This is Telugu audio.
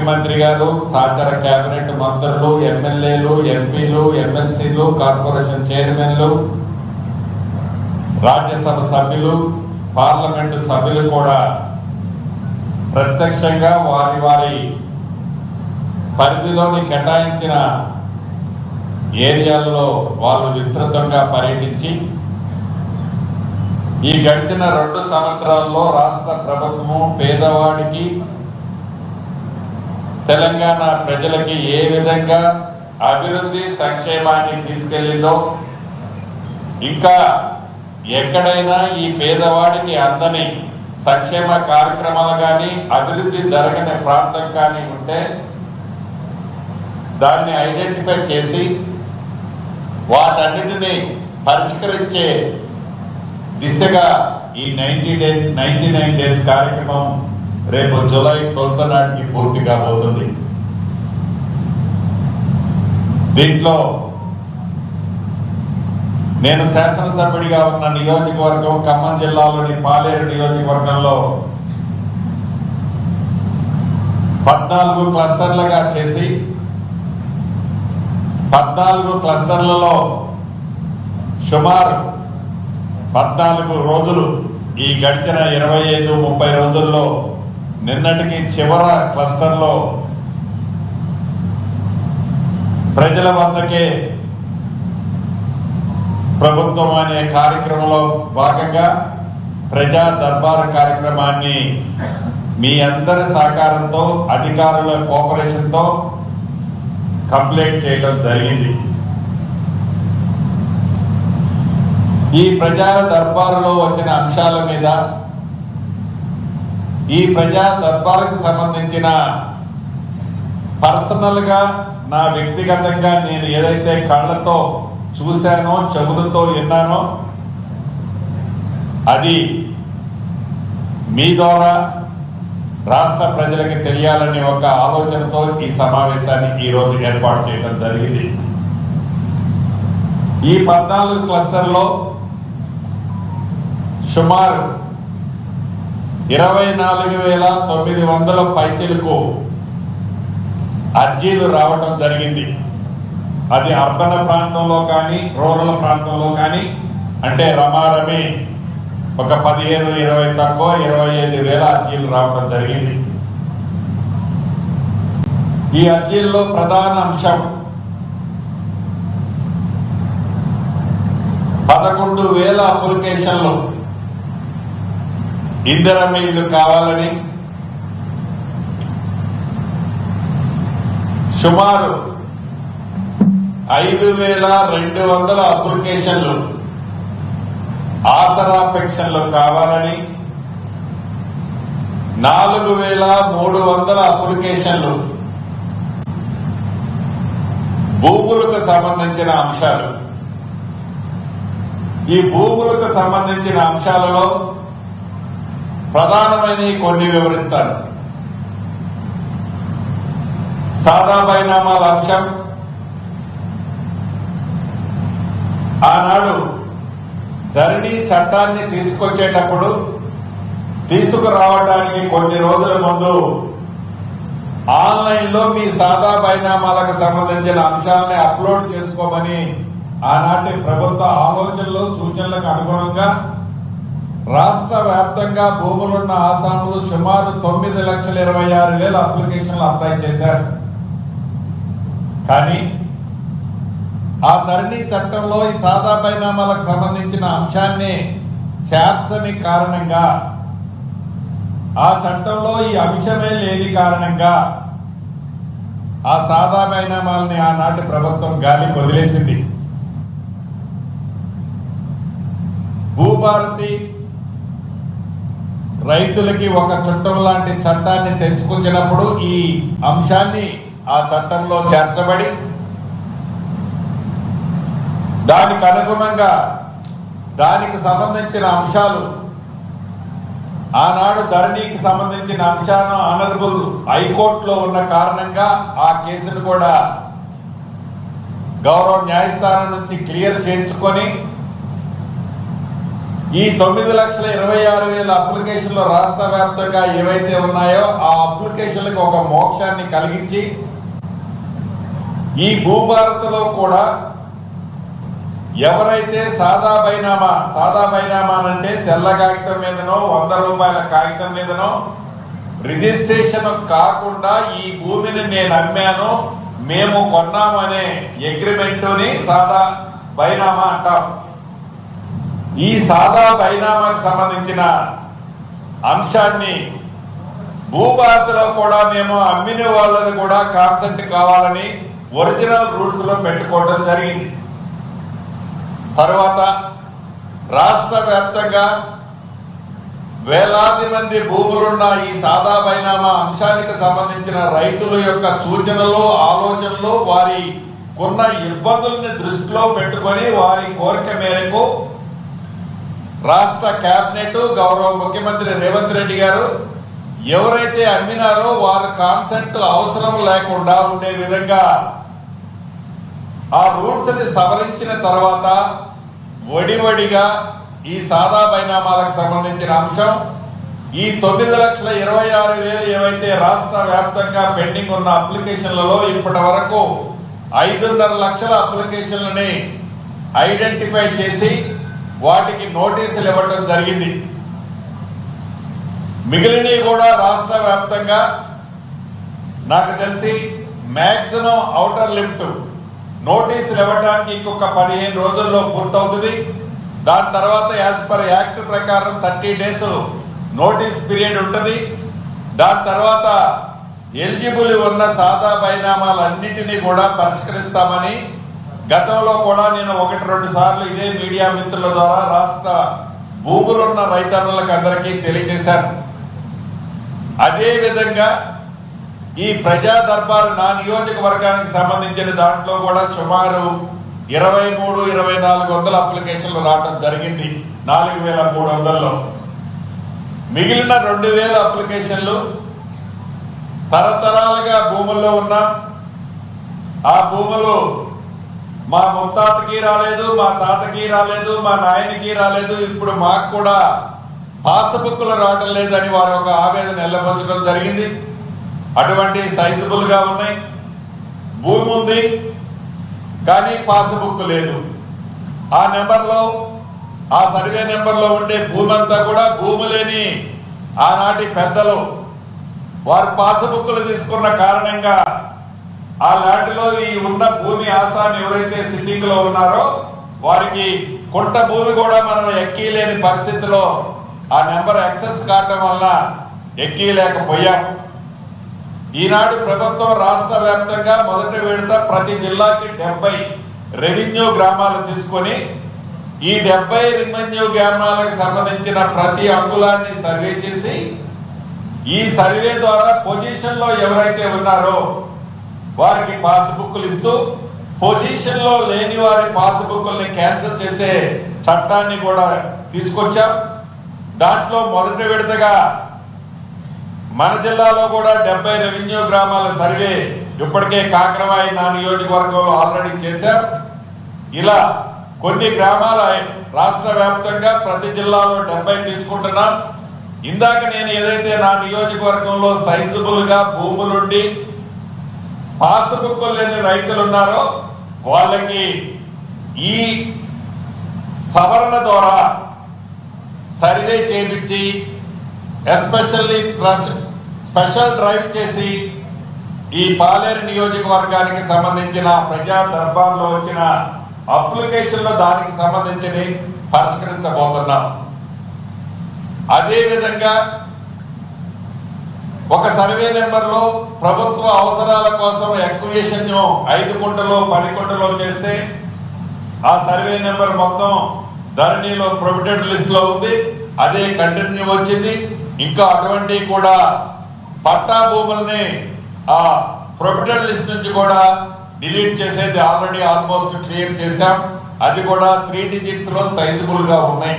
ముఖ్యమంత్రి గారు, సహచర కేబినెట్ మంత్రులు, ఎమ్మెల్యేలు, ఎంపీలు, ఎమ్మెల్సీలు, కార్పొరేషన్ చైర్మన్లు, రాజ్యసభ సభ్యులు, పార్లమెంటు సభ్యులు కూడా ప్రత్యక్షంగా వారి వారి పరిధిలోని కేటాయించిన ఏరియాల్లో వాళ్ళు విస్తృతంగా పర్యటించి ఈ గడిచిన 2 సంవత్సరాల్లో రాష్ట్ర ప్రభుత్వము పేదవాడికి, తెలంగాణ ప్రజలకి ఏ విధంగా అభివృద్ధి సంక్షేమాన్ని తీసుకెళ్లిందో, ఇంకా ఎక్కడైనా ఈ పేదవాడికి అందని సంక్షేమ కార్యక్రమాలు కానీ అభివృద్ధి జరగని ప్రాంతం కానీ ఉంటే దాన్ని ఐడెంటిఫై చేసి వాటన్నిటిని పరిష్కరించే దిశగా ఈ 99 డేస్ కార్యక్రమం రేపు జూలై 12 నాటికి పూర్తి కాబోతుంది. దీంట్లో నేను శాసనసభ్యుడిగా ఉన్న నియోజకవర్గం ఖమ్మం జిల్లాలోని పాలేరు నియోజకవర్గంలో 14 క్లస్టర్లుగా చేసి 14 క్లస్టర్లలో సుమారు 14 రోజులు ఈ గడిచిన 25-30 రోజుల్లో నిన్నటికి చివరి క్లస్టర్లో ప్రజల వద్దకే ప్రభుత్వం అనే కార్యక్రమంలో భాగంగా ప్రజా దర్బార్ కార్యక్రమాన్ని మీ అందరి సహకారంతో, అధికారుల కోఆపరేషన్తో కంప్లీట్ చేయడం జరిగింది. ఈ ప్రజా దర్బారులో వచ్చిన అంశాల మీద, ఈ ప్రజా దర్బారుకు సంబంధించిన పర్సనల్ గా నా వ్యక్తిగతంగా నేను ఏదైతే కళ్ళతో చూశానో, చెవులతో విన్నానో అది మీ ద్వారా రాష్ట్ర ప్రజలకు తెలియాలనే ఒక ఆలోచనతో ఈ సమావేశాన్ని ఈ రోజు ఏర్పాటు చేయడం జరిగింది. ఈ 14 క్లస్టర్లో సుమారు 24,900 పైచిలకు అర్జీలు రావటం జరిగింది. అది అర్బన్ ప్రాంతంలో కానీ, రూరల్ ప్రాంతంలో కానీ, అంటే రమారమి ఒక 15-20 తక్కువ 25,000 అర్జీలు రావటం జరిగింది. ఈ అర్జీల్లో ప్రధాన అంశం 11,000 అప్లికేషన్లు ఇందిరమ్మ ఇళ్లు కావాలని, సుమారు 5,200 అప్లికేషన్లు ఆసరా పెన్షన్లు కావాలని, 4,300 అప్లికేషన్లు భూములకు సంబంధించిన అంశాలు. ఈ భూములకు సంబంధించిన అంశాలలో ప్రధానమైన కొన్ని వివరిస్తాను. సాదా బైనామాల అంశం. ఆనాడు ధరణి చట్టాన్ని తీసుకొచ్చేటప్పుడు తీసుకురావడానికి కొన్ని రోజుల ముందు ఆన్లైన్ లో మీ సాదా బైనామాలకు సంబంధించిన అంశాలని అప్లోడ్ చేసుకోమని ఆనాటి ప్రభుత్వ ఆలోచనలు, సూచనలకు అనుగుణంగా రాష్ట్ర వ్యాప్తంగా భూములున్న ఆసాములు సుమారు 9,26,000 అప్లికేషన్లు అప్లై చేశారు. కానీ ఆ ధరణి చట్టంలో ఈ సాదా బైనామాలకు సంబంధించిన అంశాన్ని చేర్చని కారణంగా, ఆ చట్టంలో ఈ అంశమే లేని కారణంగా ఆ సాదా బైనామాలని ఆనాటి ప్రభుత్వం గాలి వదిలేసింది. భూభారతి రైతులకి ఒక చట్టం లాంటి చట్టాన్ని తెచ్చుకొచ్చినప్పుడు ఈ అంశాన్ని ఆ చట్టంలో చేర్చబడి దానికి అనుగుణంగా దానికి సంబంధించిన అంశాలు ఆనాడు ధరణికి సంబంధించిన అంశాలను ఆనరబుల్ హైకోర్టులో ఉన్న కారణంగా ఆ కేసును కూడా గౌరవ న్యాయస్థానం నుంచి క్లియర్ చేయించుకొని ఈ 9,26,000 అప్లికేషన్లు రాష్ట్ర వ్యాప్తంగా ఏవైతే ఉన్నాయో ఆ అప్లికేషన్లకు ఒక మోక్షాన్ని కలిగించి ఈ భూభారత్లో కూడా ఎవరైతే సాదా బైనామా అంటే తెల్ల కాగితం మీదనో 100 రూపాయల కాగితం మీదనో రిజిస్ట్రేషన్ కాకుండా ఈ భూమిని నేను అమ్మాను మేము కొన్నాము అనే అగ్రిమెంటుని సాదా బైనామా అంటాం. ఈ సాదా బైనామాకు సంబంధించిన అంశాన్ని భూభారత్లో కూడా మేము అమ్మిన వాళ్ళది కూడా కాన్సెంట్ కావాలని ఒరిజినల్ రూల్స్ లో పెట్టుకోవడం జరిగింది. తర్వాత రాష్ట్ర వ్యాప్తంగా వేలాది మంది భూములున్న ఈ సాదా బైనామా అంశానికి సంబంధించిన రైతుల యొక్క సూచనలు ఆలోచనలు వారి కొన్న ఇబ్బందుల్ని దృష్టిలో పెట్టుకొని వారి కోరిక మేరకు రాష్ట్ర కేబినెట్ గౌరవ ముఖ్యమంత్రి రేవంత్ రెడ్డి గారు ఎవరైతే అమ్మినారో వారి కాన్సెంట్ అవసరం లేకుండా ఉండే విధంగా ఆ రూల్స్ ని సవరించిన తర్వాత వడివడిగా ఈ సాదా బైనామాలకు సంబంధించిన అంశం ఈ 9,26,000 ఏవైతే రాష్ట్ర వ్యాప్తంగా పెండింగ్ ఉన్న అప్లికేషన్లలో ఇప్పటి వరకు 5.5 లక్షల అప్లికేషన్లని ఐడెంటిఫై చేసి వాటికి నోటీసులు ఇవ్వటం జరిగింది. మిగిలినవి కూడా రాష్ట్ర వ్యాప్తంగా నాకు తెలిసి మాక్సిమం ఔటర్ లిమిట్ నోటీసులు ఇవ్వడానికి ఇంకొక 15 రోజుల్లో పూర్తవుతుంది. దాని తర్వాత యాజ్ పర్ యాక్ట్ ప్రకారం 30 డేస్ నోటీస్ పీరియడ్ ఉంటుంది. దాని తర్వాత ఎలిజిబుల్ ఉన్న సాదా బైనామాలన్నింటినీ కూడా పరిష్కరిస్తామని గతంలో కూడా నేను 1-2 సార్లు ఇదే మీడియా మిత్రుల ద్వారా రాష్ట్ర భూములున్న రైతన్నులకు అందరికీ తెలియజేశాను. అదే విధంగా ఈ ప్రజా దర్బారు నా నియోజకవర్గానికి సంబంధించిన దాంట్లో కూడా సుమారు 23-2400 అప్లికేషన్లు రావడం జరిగింది 4,300లో. మిగిలిన 2,000 అప్లికేషన్లు తరతరాలుగా భూముల్లో ఉన్న ఆ భూములు మా ముత్తాతకి రాలేదు, మా తాతకి రాలేదు, మా నాయనకి రాలేదు, ఇప్పుడు మాకు కూడా పాస్బుక్లు రావటం లేదని వారు ఒక ఆవేదన వెళ్ళబోచడం జరిగింది. అటువంటి సైజబుల్ గా ఉన్నాయి. భూమి ఉంది కానీ పాస్బుక్ లేదు. ఆ నెంబర్లో ఆ సర్వే నెంబర్లో ఉండే భూమి అంతా కూడా భూమి లేని ఆనాటి పెద్దలు వారు పాస్బుక్లు తీసుకున్న కారణంగా ఆ ల్యాండ్లో ఈ ఉన్న భూమి ఆసామి ఎవరైతే సిట్టింగ్ లో ఉన్నారో వారికి కొంట భూమి కూడా మనం ఎక్కలేని పరిస్థితిలో ఆ నెంబర్ యాక్సెస్ కావటం వల్ల ఎక్కలేకపోయాం. ఈనాడు ప్రభుత్వం రాష్ట్ర వ్యాప్తంగా మొదటి విడత ప్రతి జిల్లాకి 70 రెవెన్యూ గ్రామాలు తీసుకొని ఈ 70 రెవెన్యూ గ్రామాలకు సంబంధించిన ప్రతి అంగుళాన్ని సర్వే చేసి ఈ సర్వే ద్వారా పొజిషన్ లో ఎవరైతే ఉన్నారో వారికి పాస్బుక్లు ఇస్తూ పొజిషన్ లో లేని వారి పాస్బుక్ని క్యాన్సిల్ చేసే చట్టాన్ని కూడా తీసుకొచ్చాం. దాంట్లో మొదటి విడతగా మన జిల్లాలో కూడా 70 రెవెన్యూ గ్రామాల సర్వే ఇప్పటికే కాకరవాయి నా నియోజకవర్గంలో ఆల్రెడీ చేశాం. ఇలా కొన్ని గ్రామాల రాష్ట్ర వ్యాప్తంగా ప్రతి జిల్లాలో 70 తీసుకుంటున్నాం. ఇందాక నేను ఏదైతే నా నియోజకవర్గంలో సైజబుల్ గా భూములుండి పాస్బుక్ లేని రైతులు ఉన్నారో వాళ్ళకి ఈ సవరణ ద్వారా సర్వే చేయించి ఎస్పెషల్లీ స్పెషల్ డ్రైవ్ చేసి ఈ పాలేరు నియోజకవర్గానికి సంబంధించిన ప్రజా దర్బార్లో వచ్చిన అప్లికేషన్లు దానికి సంబంధించి పరిష్కరించబోతున్నాం. అదే విధంగా ఒక సర్వే నెంబర్ లో ప్రభుత్వ అవసరాల కోసం ఎక్వియేషన్ 5 కుంటలో 10 కుంటలో చేస్తే ఆ సర్వే నెంబర్ మొత్తం ధరణిలో ప్రొవిడెంట్ లిస్ట్ లో ఉంది. అదే కంటిన్యూ వచ్చింది. ఇంకా అటువంటి కూడా పట్టా భూముల్ని ఆ ప్రొవిడెంట్ లిస్ట్ నుంచి కూడా డిలీట్ చేసేది ఆల్రెడీ ఆల్మోస్ట్ క్లియర్ చేశాం. అది కూడా 3 డిజిట్స్ లో సైజబుల్ గా ఉన్నాయి.